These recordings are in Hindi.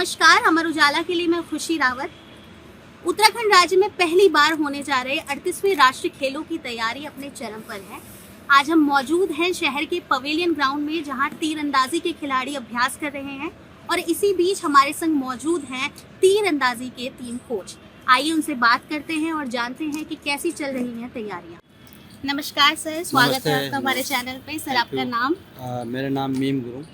नमस्कार, अमर उजाला के लिए मैं खुशी रावत। उत्तराखंड राज्य में पहली बार होने जा रहे 38वें राष्ट्रीय खेलों की तैयारी अपने चरम पर है। आज हम मौजूद हैं शहर के पवेलियन ग्राउंड में, जहां तीरंदाजी के खिलाड़ी अभ्यास कर रहे हैं और इसी बीच हमारे संग मौजूद हैं तीरंदाजी के 3 कोच। आइए उनसे बात करते हैं और जानते हैं कि कैसी चल रही हैं तैयारियां। नमस्कार सर, स्वागत है आपका हमारे चैनल पे। सर, आपका नाम? मेरा नाम मीम गुरु।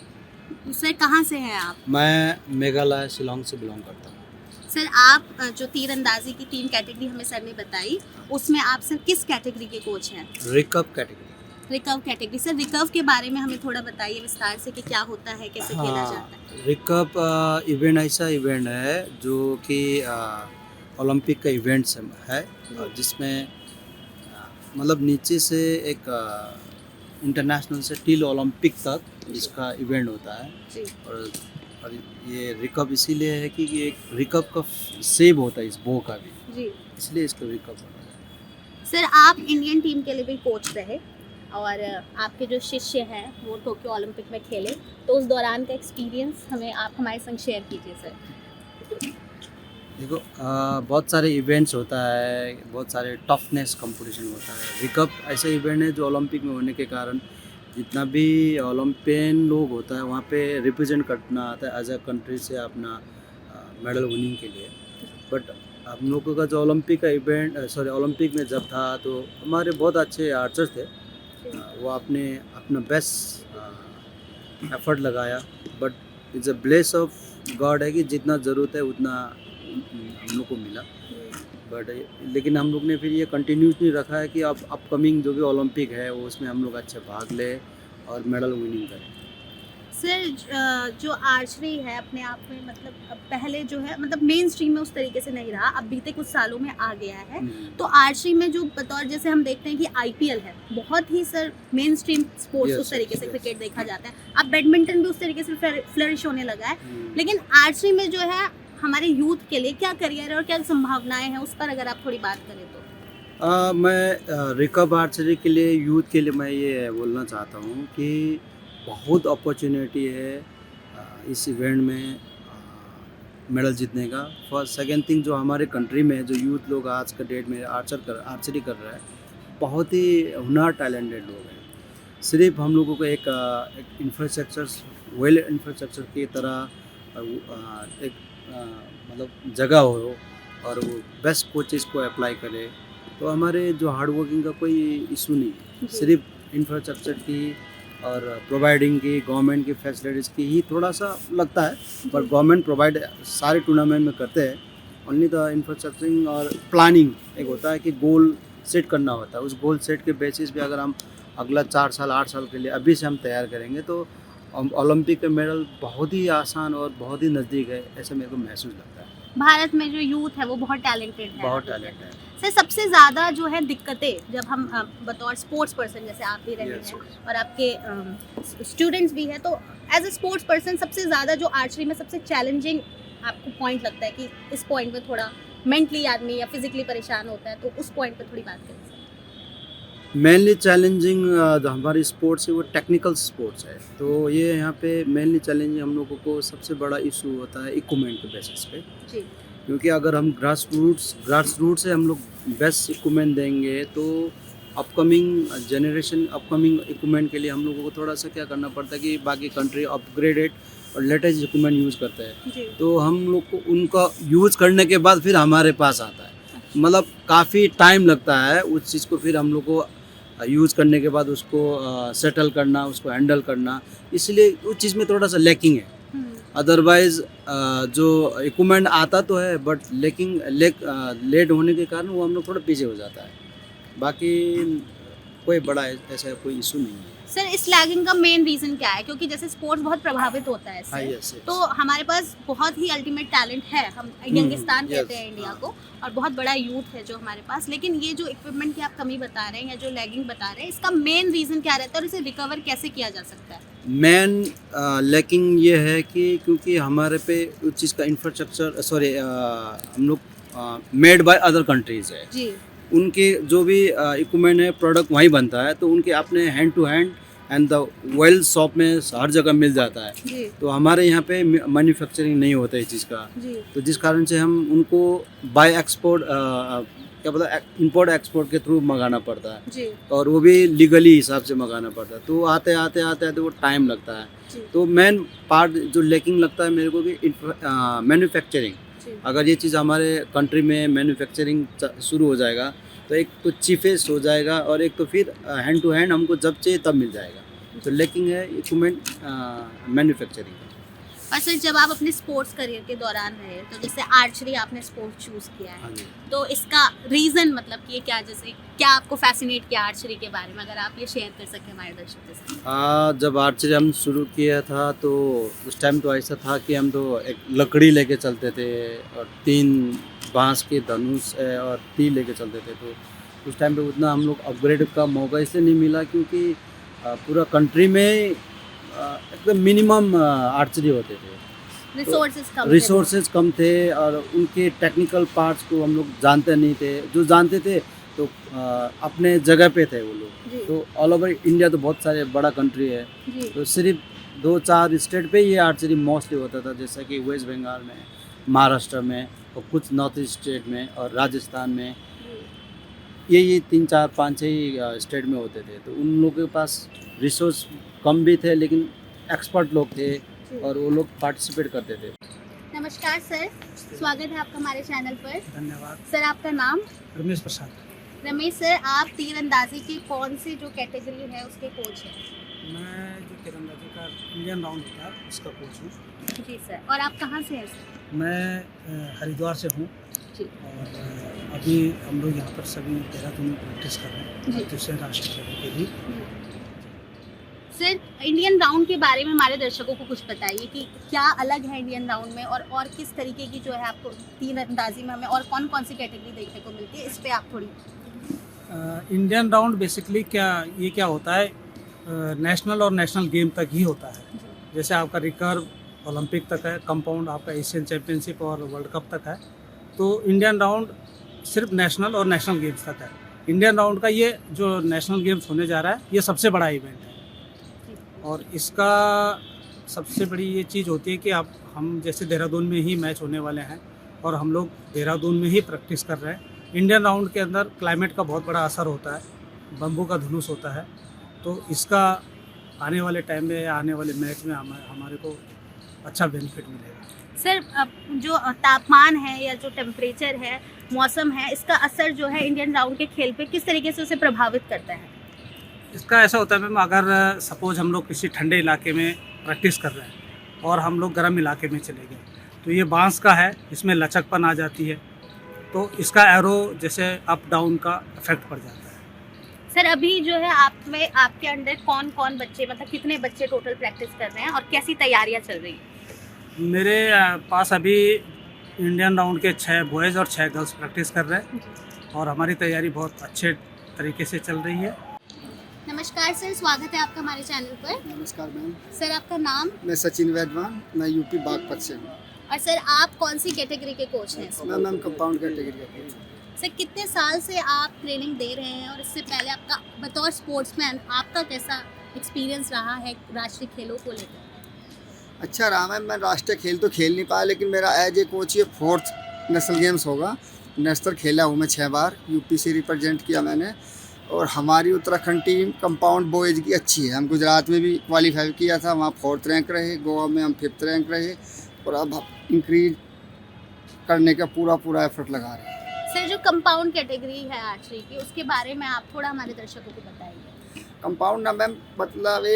सर, कहाँ से हैं आप? मैं मेघालय शिलोंग से बिलोंग करता हूँ। सर, आप जो तीरंदाजी की 3 कैटेगरी हमें सर ने बताई, उसमें आप सर किस कैटेगरी के कोच हैं? Recurve category. Recurve category. Sir, recurve के बारे में हमें थोड़ा बताइए विस्तार से कि क्या होता है, कैसे खेला जाता है? रिकर्व इवेंट ऐसा इवेंट है जो कि ओलंपिक का इवेंट है, जिसमें मतलब नीचे से एक इंटरनेशनल से टिल ओलंपिक तक इसका इवेंट होता है। जी। और ये रिकर्व इसीलिए है कि ये एक रिकर्व का सेब होता है इस बो का भी, जी। इसलिए इसको रिकर्व होता है। सर, आप इंडियन टीम के लिए भी कोच रहे और आपके जो शिष्य हैं वो टोक्यो ओलंपिक में खेले, तो उस दौरान का एक्सपीरियंस आप हमारे संग शेयर कीजिए सर। देखो, बहुत सारे इवेंट्स होता है, बहुत सारे टफनेस कंपटीशन होता है। रिकर्व ऐसा इवेंट है जो ओलंपिक में होने के कारण जितना भी ओलंपियन लोग होता है वहाँ पे रिप्रेजेंट करना आता है एज अ कंट्री से अपना मेडल विनिंग के लिए। बट हम लोगों का जो ओलंपिक का इवेंट ओलंपिक में जब था तो हमारे बहुत अच्छे आर्चर्स थे। वो आपने अपना बेस्ट एफर्ट लगाया, but it's a bless of God है कि जितना ज़रूरत है उतना हम लोग को मिला। बट लेकिन हम लोग ने फिर ये कंटिन्यूसली रखा है कि अब अपकमिंग जो भी ओलंपिक है वो उसमें हम लोग अच्छे भाग ले और मेडल विनिंग करें। सर, जो आर्चरी है अपने आप में, मतलब अब पहले जो है मतलब मेन स्ट्रीम में उस तरीके से नहीं रहा, अब बीते कुछ सालों में आ गया है। तो आर्चरी में जो बतौर जैसे हम देखते हैं कि आईपीएल है, बहुत ही सर मेन स्ट्रीम स्पोर्ट्स उस तरीके से क्रिकेट देखा जाता है। अब बैडमिंटन भी उस तरीके से फ्लरिश होने लगा है, लेकिन आर्चरी में जो है हमारे यूथ के लिए क्या करियर है और क्या संभावनाएं हैं, उस पर अगर आप थोड़ी बात करें तो। मैं रिकर्व आर्चरी के लिए यूथ के लिए मैं ये बोलना चाहता हूँ कि बहुत अपॉर्चुनिटी है इस इवेंट में मेडल जीतने का। फर्स्ट सेकेंड थिंग, जो हमारे कंट्री में जो यूथ लोग आज का डेट में आर्चरी कर रहे हैं, बहुत ही हुनर टैलेंटेड लोग हैं। सिर्फ हम लोगों को एक इंफ्रास्ट्रक्चर, वेल इंफ्रास्ट्रक्चर की तरह एक मतलब जगह हो और वो बेस्ट कोचेस को अप्लाई करे, तो हमारे जो हार्ड वर्किंग का कोई इशू नहीं है। सिर्फ इंफ्रास्ट्रक्चर की और प्रोवाइडिंग की, गवर्नमेंट की फैसिलिटीज़ की ही थोड़ा सा लगता है, पर गवर्नमेंट प्रोवाइड सारे टूर्नामेंट में करते हैं। ओनली द इंफ्रास्ट्रक्चरिंग और प्लानिंग एक होता है कि गोल सेट करना होता है। उस गोल सेट के बेसिस पे अगर हम अगला 4 साल 8 साल के लिए अभी से हम तैयार करेंगे तो ओलंपिक का मेडल बहुत ही आसान और बहुत ही नज़दीक है, ऐसा मेरे को महसूस लगता है। भारत में जो यूथ है वो बहुत टैलेंटेड है। बहुत टैलेंट है। सर, सबसे ज़्यादा जो है दिक्कतें, जब हम बतौर स्पोर्ट्स पर्सन, जैसे आप भी रहे हैं और आपके स्टूडेंट्स भी हैं, तो एज अ स्पोर्ट्स पर्सन सबसे ज़्यादा जो आर्चरी में सबसे चैलेंजिंग आपको पॉइंट लगता है कि इस पॉइंट में थोड़ा मेंटली आदमी या फिजिकली परेशान होता है, तो उस पॉइंट पर थोड़ी बात करें। मेनली चैलेंजिंग जो हमारी स्पोर्ट्स है वो टेक्निकल स्पोर्ट्स है, तो ये यहाँ पे मेनली चैलेंजिंग हम लोगों को सबसे बड़ा इशू होता है इक्विपमेंट के बेसिस पे। जी। क्योंकि अगर हम ग्रास रूट से हम लोग बेस्ट इक्विपमेंट देंगे तो अपकमिंग जनरेशन, अपकमिंग इक्विपमेंट के लिए हम लोगों को थोड़ा सा क्या करना पड़ता है कि बाकी कंट्री अपग्रेडेड और लेटेस्ट इक्विपमेंट यूज़ करते हैं, तो हम लोग को उनका यूज़ करने के बाद फिर हमारे पास आता है। मतलब काफ़ी टाइम लगता है उस चीज़ को फिर हम लोग को यूज़ करने के बाद उसको सेटल करना, उसको हैंडल करना, इसलिए उस चीज़ में थोड़ा सा लैकिंग है। अदरवाइज़ जो इक्विपमेंट आता तो है, बट लेट होने के कारण वो हम लोग थोड़ा पीछे हो जाता है। बाकी कोई बड़ा ऐसा कोई इशू नहीं है। सर, इस लैगिंग का मेन रीज़न क्या है? क्योंकि जैसे स्पोर्ट्स बहुत प्रभावित होता है इससे। yes. तो हमारे पास बहुत ही अल्टीमेट टैलेंट है, हम यंगिस्तान कहते हैं इंडिया को, और बहुत बड़ा यूथ है जो हमारे पास, लेकिन ये जो इक्विपमेंट की आप कमी बता रहे हैं या जो लैगिंग बता रहे हैं, इसका मेन रीज़न क्या रहता है और इसे रिकवर कैसे किया जा सकता है? मेन लैकिंग ये है कि क्योंकि हमारे पे उस चीज़ का इंफ्रास्ट्रक्चर हम लोग मेड बाय अदर कंट्रीज़ है। जी। उनके जो भी इक्विपमेंट है, प्रोडक्ट वहीं बनता है, तो उनके अपने hand to hand and the world shop में हर जगह मिल जाता है। जी तो हमारे यहाँ पे मैन्युफैक्चरिंग नहीं होता है इस चीज़ का, जी तो जिस कारण से हम उनको बाय एक्सपोर्ट क्या बोला इंपोर्ट एक्सपोर्ट के थ्रू मंगाना पड़ता है, जी और वो भी लीगली हिसाब से मंगाना पड़ता है। तो आते आते वो टाइम लगता है। जी तो मेन पार्ट जो लेकिंग लगता है मेरे को कि मैन्युफैक्चरिंग। जी अगर ये चीज़ हमारे कंट्री में मैन्युफैक्चरिंग शुरू हो जाएगा तो एक तो चीपेस्ट हो जाएगा, और एक तो फिर हैंड टू हैंड हमको जब चाहिए तब मिल जाएगा। तो लेकिन है इक्विपमेंट मैन्युफैक्चरिंग। और सर जब आप अपने स्पोर्ट्स करियर के दौरान रहे, तो जैसे आर्चरी आपने स्पोर्ट चूज किया हाँ है, जी। तो इसका रीजन मतलब कि ये क्या, जैसे क्या आपको फैसिनेट किया आर्चरी के बारे में, अगर आप ये शेयर कर सकें हमारे दर्शकों के साथ। जब आर्चरी हम शुरू किया था तो उस टाइम तो ऐसा था कि हम तो एक लकड़ी लेके चलते थे और 3 बांस के धनुष और तीर लेके चलते थे। तो उस टाइम पे उतना हम लोग अपग्रेड का मौका इसलिए नहीं मिला क्योंकि पूरा कंट्री में एकदम मिनिमम आर्चरी होते थे, रिसोर्सेज कम थे और उनके टेक्निकल पार्ट्स को हम लोग जानते नहीं थे। जो जानते थे तो अपने जगह पे थे वो जी। लोग। तो ऑल ओवर इंडिया तो बहुत सारे बड़ा कंट्री है, जी तो सिर्फ 2-4 स्टेट पे ये आर्चरी मोस्टली होता था, जैसा कि वेस्ट बंगाल में, महाराष्ट्र में, और कुछ नॉर्थ ईस्ट स्टेट में और राजस्थान में। ये 3-4-5 ही स्टेट में होते थे। तो उन लोगों के पास रिसोर्स कम भी थे, लेकिन एक्सपर्ट लोग थे और वो लोग पार्टिसिपेट करते थे। नमस्कार सर, स्वागत है आपका हमारे चैनल पर। धन्यवाद। सर आपका नाम? रमेश प्रसाद। रमेश सर, आप तीरंदाजी की कौन सी जो कैटेगरी है उसके कोच हैं? मैं जो तीरंदाजी का इंडियन राउंड होता है उसका कोच हूँ। जी सर, और आप कहाँ से हैं सर? मैं हरिद्वार से हूँ जी और अभी हम लोग यहाँ पर सभी देहरादून में प्रैक्टिस कर रहे हैं जी। दूसरे राष्ट्रीय खेलों के लिए। सर, इंडियन राउंड के बारे में हमारे दर्शकों को कुछ बताइए कि क्या अलग है इंडियन राउंड में, और किस तरीके की जो है आपको तीरंदाजी में हमें और कौन कौन सी कैटेगरी देखने को मिलती है, इस पे आप थोड़ी। इंडियन राउंड बेसिकली क्या होता है, नेशनल और नेशनल गेम तक ही होता है। जैसे आपका रिकर्व ओलंपिक तक है, कंपाउंड आपका एशियन चैम्पियनशिप और वर्ल्ड कप तक है। तो इंडियन राउंड सिर्फ नेशनल और नेशनल गेम्स तक है। इंडियन राउंड का ये जो नेशनल गेम्स होने जा रहा है, ये सबसे बड़ा इवेंट है। और इसका सबसे बड़ी ये चीज़ होती है कि हम जैसे देहरादून में ही मैच होने वाले हैं और हम लोग देहरादून में ही प्रैक्टिस कर रहे हैं। इंडियन राउंड के अंदर क्लाइमेट का बहुत बड़ा असर होता है, बम्बू का धनुष होता है। तो इसका आने वाले टाइम में या आने वाले मैच में हमारे को अच्छा बेनिफिट मिलेगा। सर, अब जो तापमान है या जो टेम्परेचर है, मौसम है, इसका असर जो है इंडियन राउंड के खेल पे किस तरीके से उसे प्रभावित करता है? इसका ऐसा होता है मैम, अगर सपोज हम लोग किसी ठंडे इलाके में प्रैक्टिस कर रहे हैं और हम लोग गर्म इलाके में चले गए, तो ये बांस का है, इसमें लचकपन आ जाती है, तो इसका एरो जैसे अप डाउन का इफेक्ट पड़ जाता है। सर, अभी जो है आपके अंडर कौन कौन बच्चे, मतलब कितने बच्चे टोटल प्रैक्टिस कर रहे हैं और कैसी तैयारियां चल रही हैं? मेरे पास अभी इंडियन राउंड के 6 बॉयज़ और 6 गर्ल्स प्रैक्टिस कर रहे हैं और हमारी तैयारी बहुत अच्छे तरीके से चल रही है। नमस्कार सर, स्वागत है आपका हमारे चैनल पर। नमस्कार मैम, सर आपका नाम? मैं सचिन वैद्वान, मैं यूपी बागपत से हूँ। और सर आप कौन सी कैटेगरी के कोच हैं इसमें? मैम कंपाउंड कैटेगरी का कोच हूँ। सर, कितने साल से आप ट्रेनिंग दे रहे हैं, और इससे पहले आपका बतौर स्पोर्ट्समैन आपका कैसा एक्सपीरियंस रहा है राष्ट्रीय खेलों को लेकर? अच्छा रहा मैम, मैं राष्ट्रीय खेल तो खेल नहीं पाया, लेकिन मेरा एज ए कोच ये 4th नेशनल गेम्स होगा। नेशनल खेला हूँ मैं 6 बार, यूपी से रिप्रेजेंट किया मैंने। और हमारी उत्तराखंड टीम कंपाउंड बॉयज़ की अच्छी है। हम गुजरात में भी क्वालिफाई किया था, वहाँ 4th रैंक रहे, गोवा में हम 5th रैंक रहे, और अब इंक्रीज करने का पूरा एफर्ट लगा रहे हैं। सर, जो कंपाउंड कैटेगरी है आर्चरी की, उसके बारे में आप थोड़ा हमारे दर्शकों को बताइए। कंपाउंड ना मैम, मतलब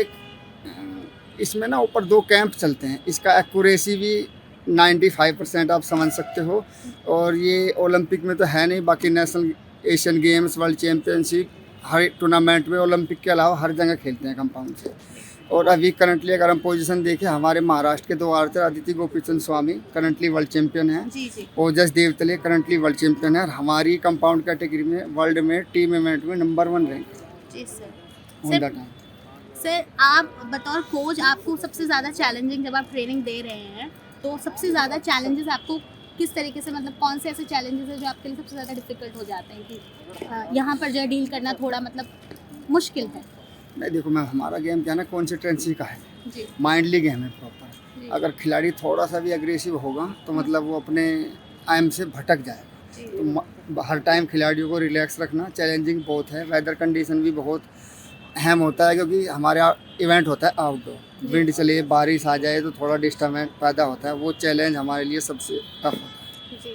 इसमें ना ऊपर 2 कैंप चलते हैं। इसका एक्यूरेसी भी 95% आप समझ सकते हो, और ये ओलंपिक में तो है नहीं, बाकी national Asian games, world championship, हर टूर्नामेंट में ओलंपिक के अलावा हर जगह खेलते हैं कंपाउंड से। और अभी करंटली अगर हम पोजीशन देखें, हमारे महाराष्ट्र के 2 archer Aditi Gopichand Swami currently world champion हैं, जी जी। Ojas Deotale currently world champion है, और हमारी कंपाउंड कैटेगरी में वर्ल्ड में टीम इवेंट में नंबर 1 रैंक जी sir. On the time. Sir, आप बतौर कोच, आपको सबसे ज़्यादा चैलेंजिंग, जब आप ट्रेनिंग दे रहे हैं, तो सबसे ज़्यादा चैलेंजेस आपको किस तरीके से, मतलब कौन से ऐसे चैलेंजेस हैं जो आपके लिए सबसे ज़्यादा डिफिकल्ट हो जाते हैं कि यहाँ पर जो है डील करना थोड़ा मतलब मुश्किल है? नहीं देखो मैम, हमारा गेम क्या है ना, कॉन्सिस्टेंसी का है, जी माइंडली गेम है प्रॉपर। जी अगर खिलाड़ी थोड़ा सा भी अग्रेसिव होगा तो मतलब वो अपने एम से भटक जाएगा। जी तो हर टाइम खिलाड़ियों को रिलैक्स रखना, चैलेंजिंग बहुत है, वेदर कंडीशन भी बहुत अहम होता है क्योंकि हमारे इवेंट होता है आउटडोर, विंड चले बारिश आ जाए तो थोड़ा डिस्टर्बेंस पैदा होता है, वो चैलेंज हमारे लिए सबसे टफ होता है। जी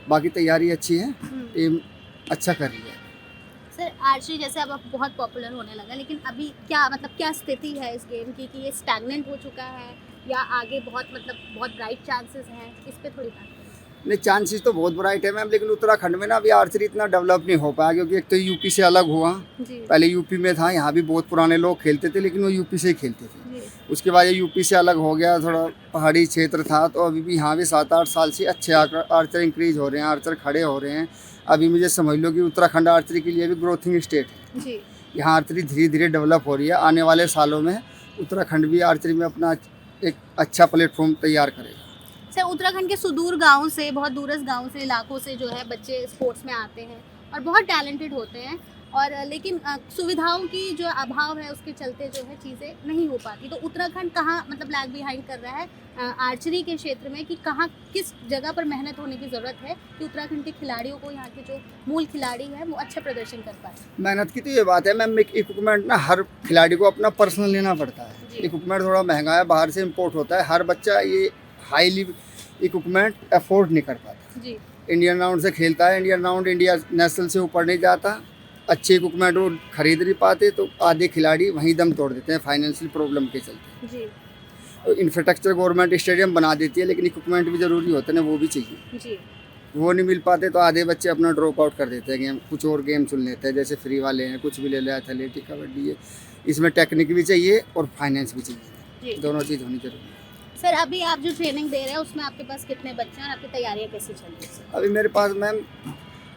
बाकी तैयारी अच्छी है, हम्म। टीम अच्छा कर रही है। सर आर्चरी जैसे अब बहुत पॉपुलर होने लगा, लेकिन अभी क्या मतलब क्या स्थिति है इस गेम की कि ये स्टैग्नेंट हो चुका है या आगे बहुत बहुत ब्राइट चांसेस हैं, इस पे थोड़ी बात करें। नहीं, चांसेस तो बहुत ब्राइट है मैम, लेकिन उत्तराखंड में ना अभी आर्चरी इतना डेवलप नहीं हो पाया क्योंकि एक तो यूपी से अलग हुआ। जी पहले यूपी में था, यहाँ भी बहुत पुराने लोग खेलते थे लेकिन वो यूपी से ही खेलते थे। जी उसके बाद ये यूपी से अलग हो गया, थोड़ा पहाड़ी क्षेत्र था, तो अभी भी यहाँ भी 7-8 साल से अच्छे आर्चर इंक्रीज हो रहे हैं, आर्चर खड़े हो रहे हैं। अभी मुझे समझ लो कि उत्तराखंड आर्चरी के लिए भी ग्रोथिंग स्टेट है, जी यहाँ आर्चरी धीरे धीरे डेवलप हो रही है। आने वाले सालों में उत्तराखंड भी आर्चरी में अपना एक अच्छा प्लेटफॉर्म तैयार करेगा। सर उत्तराखंड के सुदूर गांव से, बहुत दूरस्थ गांव से, इलाकों से जो है बच्चे स्पोर्ट्स में आते हैं और बहुत टैलेंटेड होते हैं, और लेकिन सुविधाओं की जो अभाव है उसके चलते जो है चीज़ें नहीं हो पाती। तो उत्तराखंड कहाँ मतलब लैग बिहाइंड कर रहा है आर्चरी के क्षेत्र में, कि कहाँ किस जगह पर मेहनत होने की ज़रूरत है कि उत्तराखंड के खिलाड़ियों को, यहाँ के जो मूल खिलाड़ी हैं वो अच्छा प्रदर्शन कर पाए। मेहनत की तो ये बात है मैम, इक्विपमेंट ना हर खिलाड़ी को अपना पर्सनल लेना पड़ता है। जी। इक्विपमेंट थोड़ा महंगा है, बाहर से इंपोर्ट होता है, हर बच्चा ये हाईली इक्विपमेंट अफोर्ड नहीं कर पाता। जी इंडियन राउंड से खेलता है, इंडियन राउंड इंडिया नेशनल से ऊपर नहीं जाता, अच्छे इक्विपमेंट वो खरीद नहीं पाते, तो आधे खिलाड़ी वहीं दम तोड़ देते हैं फाइनेंशियल प्रॉब्लम के चलते। जी इंफ्रास्ट्रक्चर गवर्नमेंट स्टेडियम बना देती है लेकिन इक्विपमेंट भी ज़रूरी होते हैं ना, वो भी चाहिए, जी वो नहीं मिल पाते तो आधे बच्चे अपना ड्रॉप आउट कर देते हैं, गेम कुछ और गेम चुन लेते हैं, जैसे फ्री वाले हैं, कुछ भी ले लिया, एथलेटिक, कबड्डी है, इसमें टेक्निक भी चाहिए और फाइनेंस भी चाहिए, जी। दोनों चीज़ होनी जरूरी है। सर अभी आप जो ट्रेनिंग दे रहे हैं उसमें आपके पास कितने बच्चे हैं और आपकी तैयारियाँ कैसी चल रही है? अभी मेरे पास मैम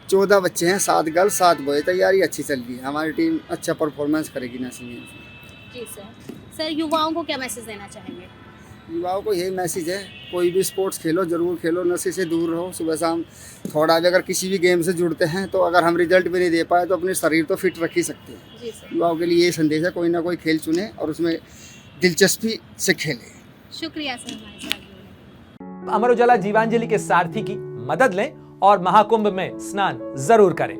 14 बच्चे हैं, 7 गर्ल्स 7 बॉय, तैयारी अच्छी चल रही है, हमारी टीम अच्छा परफॉर्मेंस करेगी नेशनल गेम्स में। जी सर युवाओं को क्या मैसेज देना चाहेंगे? युवाओं को यही मैसेज है, कोई भी स्पोर्ट्स खेलो, ज़रूर खेलो, नशे से दूर रहो, सुबह शाम थोड़ा भी अगर किसी भी गेम से जुड़ते हैं तो अगर हम रिजल्ट भी नहीं दे पाए तो अपने शरीर तो फिट रख ही सकते हैं। जी सर, युवाओं के लिए ये संदेश है, कोई ना कोई खेल चुने और उसमें दिलचस्पी से खेलें। शुक्रिया सर हमारे साथ जुड़ने। अमर उजाला जीवांजलि के सारथी की मदद लें और महाकुंभ में स्नान जरूर करें।